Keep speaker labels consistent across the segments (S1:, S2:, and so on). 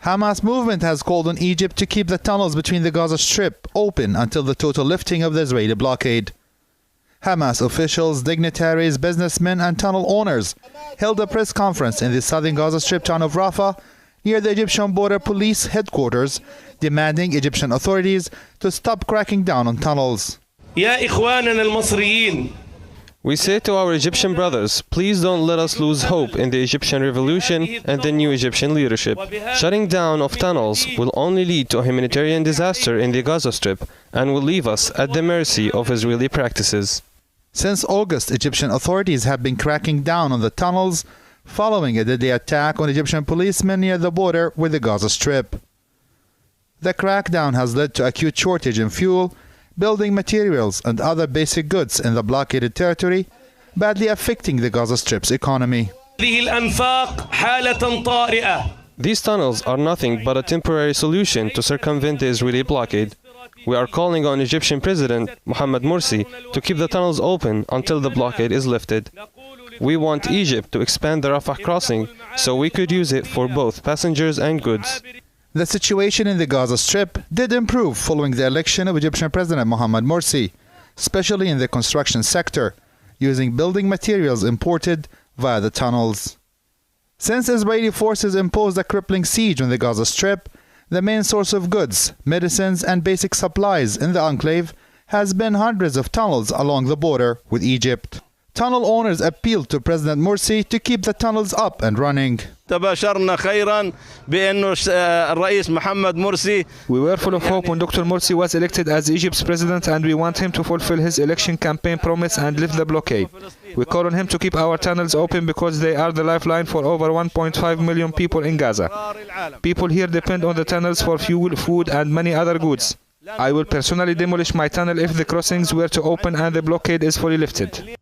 S1: Hamas movement has called on Egypt to keep the tunnels between the Gaza Strip open until the total lifting of the Israeli blockade. Hamas officials, dignitaries, businessmen and tunnel owners held a press conference in the southern Gaza Strip town of Rafah near the Egyptian border police headquarters, demanding Egyptian authorities to stop cracking down on tunnels.
S2: We say to our Egyptian brothers, please don't let us lose hope in the Egyptian revolution and the new Egyptian leadership. Shutting down of tunnels will only lead to a humanitarian disaster in the Gaza Strip and will leave us at the mercy of Israeli practices.
S1: Since August, Egyptian authorities have been cracking down on the tunnels following a deadly attack on Egyptian policemen near the border with the Gaza Strip. The crackdown has led to acute shortage in fuel, building materials and other basic goods in the blockaded territory, badly affecting the Gaza Strip's economy.
S2: These tunnels are nothing but a temporary solution to circumvent the Israeli blockade. We are calling on Egyptian President Mohammed Morsi to keep the tunnels open until the blockade is lifted. We want Egypt to expand the Rafah crossing so we could use it for both passengers and goods.
S1: The situation in the Gaza Strip did improve following the election of Egyptian President Mohammed Morsi, especially in the construction sector, using building materials imported via the tunnels. Since Israeli forces imposed a crippling siege on the Gaza Strip, the main source of goods, medicines and basic supplies in the enclave has been hundreds of tunnels along the border with Egypt. Tunnel owners appealed to President Morsi to keep the tunnels up and running.
S3: We were full of hope when Dr. Morsi was elected as Egypt's president, and we want him to fulfill his election campaign promise and lift the blockade. We call on him to keep our tunnels open because they are the lifeline for over 1.5 million people in Gaza. People here depend on the tunnels for fuel, food and many other goods. I will personally demolish my tunnel if the crossings were to open and the blockade is fully lifted.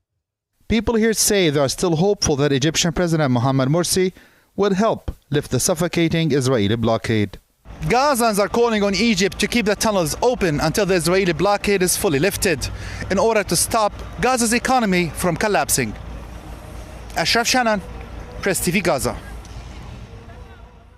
S1: People here say they are still hopeful that Egyptian President Mohammed Morsi will help lift the suffocating Israeli blockade. Gazans are calling on Egypt to keep the tunnels open until the Israeli blockade is fully lifted in order to stop Gaza's economy from collapsing. Ashraf Shannon, Press TV Gaza.